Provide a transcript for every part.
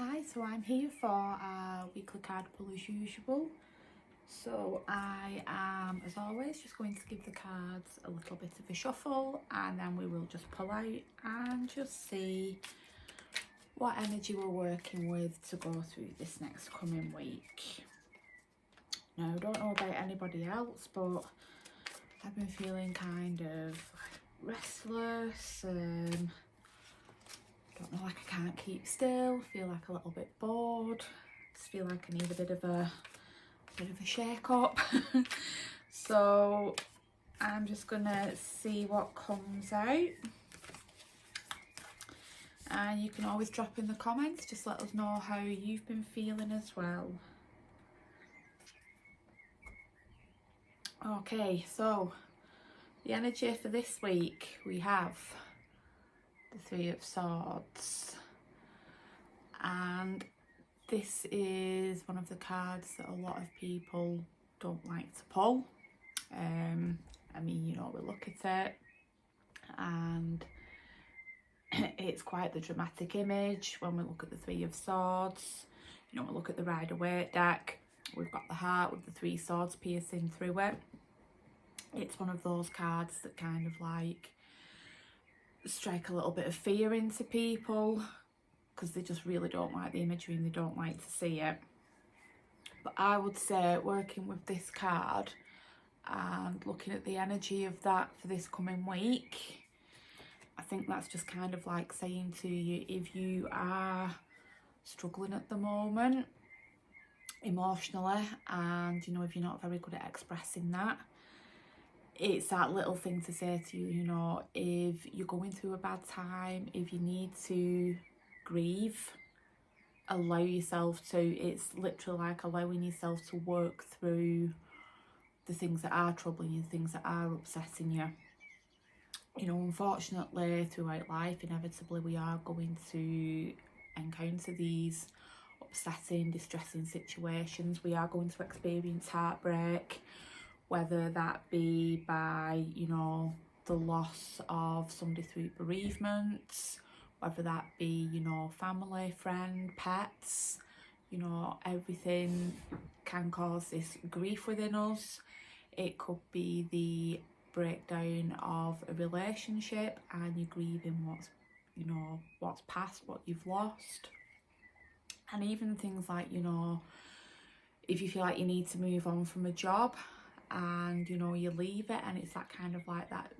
Hi, so I'm here for our weekly card pull as usual. So I am, as always, just going to give the cards a little bit of a shuffle, and then we will just pull out and just see what energy we're working with to go through this next coming week. Now, I don't know about anybody else, but I've been feeling kind of restless, don't know, like I can't keep still, feel like a little bit bored, just feel like I need a bit of a shake up. So I'm just gonna see what comes out, and you can always drop in the comments, just let us know how you've been feeling as well. Okay, so the energy for this week, we have the Three of Swords, and this is one of the cards that a lot of people don't like to pull. I mean, you know, we look at it and it's quite the dramatic image when we look at the Three of Swords. You know, we look at the Rider-Waite deck, we've got the heart with the three swords piercing through it. It's one of those cards that kind of like strike a little bit of fear into people because they just really don't like the imagery and they don't like to see it. But I would say, working with this card and looking at the energy of that for this coming week, I think that's just kind of like saying to you, if you are struggling at the moment emotionally, and you know, if you're not very good at expressing that, it's that little thing to say to you, you know, if you're going through a bad time, if you need to grieve, allow yourself to. It's literally like allowing yourself to work through the things that are troubling you, things that are upsetting you. You know, unfortunately, throughout life, inevitably we are going to encounter these upsetting, distressing situations. We are going to experience heartbreak, whether that be by, you know, the loss of somebody through bereavement, whether that be, you know, family, friend, pets. You know, everything can cause this grief within us. It could be the breakdown of a relationship and you're grieving what's, you know, what's past, what you've lost. And even things like, you know, if you feel like you need to move on from a job and, you know, you leave it, and it's that kind of like that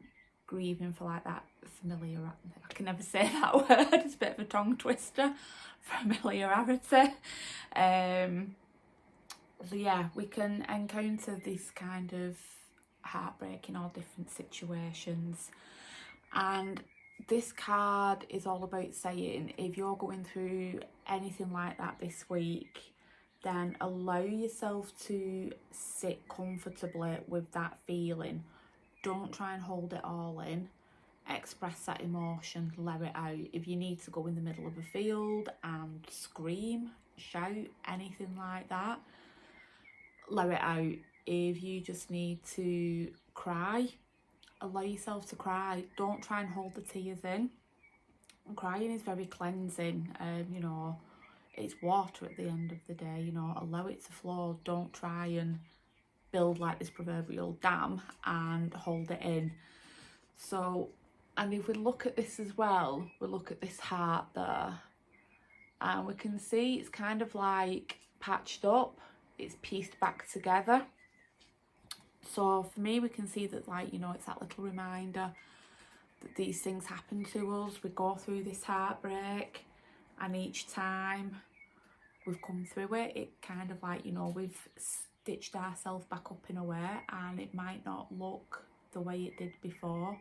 grieving for like that familiar, I can never say that word, it's a bit of a tongue twister, familiarity. So yeah, we can encounter this kind of heartbreak in all different situations, and this card is all about saying, if you're going through anything like that this week, then allow yourself to sit comfortably with that feeling. Don't try and hold it all in. Express that emotion, let it out. If you need to go in the middle of a field and scream, shout, anything like that, let it out. If you just need to cry, allow yourself to cry. Don't try and hold the tears in. Crying is very cleansing. You know, it's water at the end of the day. You know, allow it to flow. Don't try and build like this proverbial dam and hold it in. So, and if we look at this as well, we look at this heart there, and we can see it's kind of like patched up, it's pieced back together. So for me, we can see that, like, you know, it's that little reminder that these things happen to us. We go through this heartbreak, and each time we've come through it, it kind of like, you know, we've stitched ourselves back up in a way, and it might not look the way it did before,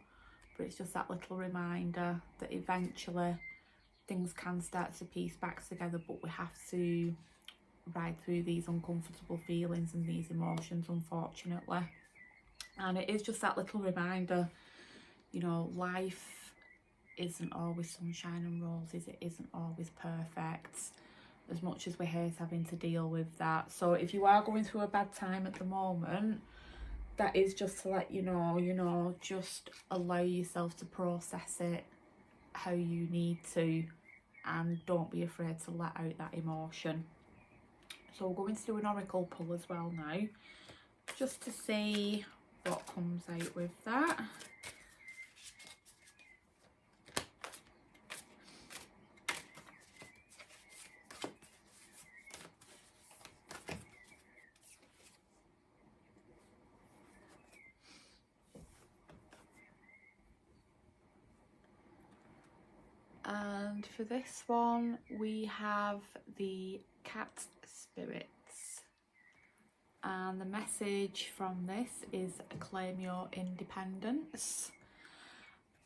but it's just that little reminder that eventually things can start to piece back together, but we have to ride through these uncomfortable feelings and these emotions, unfortunately. And it is just that little reminder, you know, life isn't always sunshine and roses, it isn't always perfect, as much as we hate having to deal with that. So if you are going through a bad time at the moment, that is just to let you know, just allow yourself to process it how you need to. and don't be afraid to let out that emotion. So we're going to do an oracle pull as well now, just to see what comes out with that. And for this one, we have the cat spirits. And the message from this is claim your independence.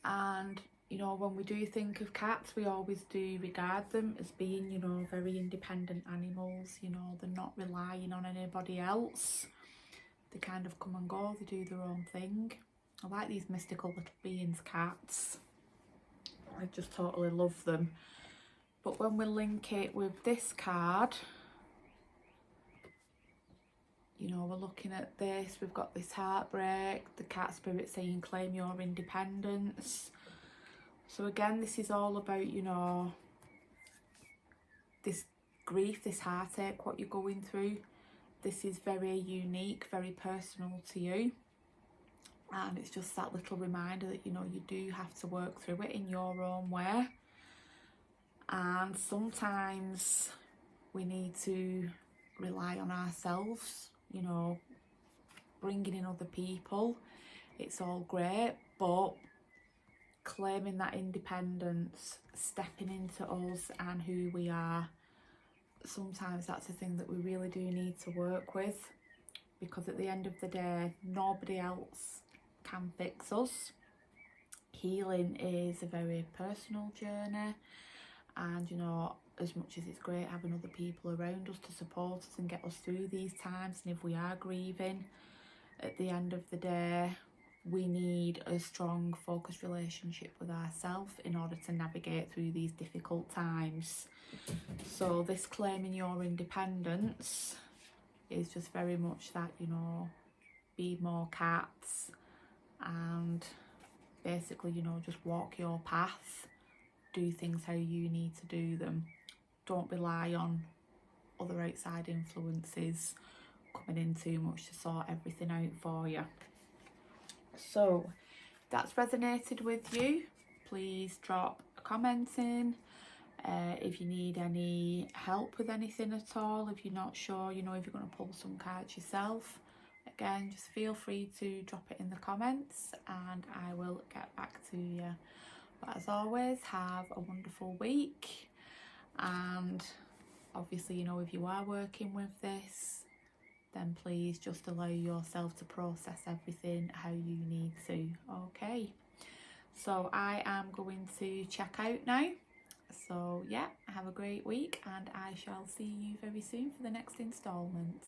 And, you know, when we do think of cats, we always do regard them as being, you know, very independent animals. You know, they're not relying on anybody else. They kind of come and go, they do their own thing. I like these mystical little beings, cats. I just totally love them. But when we link it with this card, you know, we're looking at this, we've got this heartbreak, the cat spirit saying claim your independence. So again, this is all about, you know, this grief, this heartache, what you're going through. This is very unique, very personal to you. And it's just that little reminder that, you know, you do have to work through it in your own way. And sometimes we need to rely on ourselves, you know, bringing in other people. It's all great, but claiming that independence, stepping into us and who we are, sometimes that's the thing that we really do need to work with, because at the end of the day, nobody else can fix us. Healing is a very personal journey, and you know, as much as it's great having other people around us to support us and get us through these times, and if we are grieving, at the end of the day, we need a strong, focused relationship with ourselves in order to navigate through these difficult times. So this claiming your independence is just very much that, you know, be more cats and basically, you know, just walk your path, do things how you need to do them. Don't rely on other outside influences coming in too much to sort everything out for you. So that's resonated with you, please drop a comment in. If you need any help with anything at all, if you're not sure, you know, if you're going to pull some cards yourself, again, just feel free to drop it in the comments and I will get back to you. But as always, have a wonderful week, and obviously, you know, if you are working with this, then please just allow yourself to process everything how you need to. Okay, so I am going to check out now. So yeah, have a great week and I shall see you very soon for the next instalment.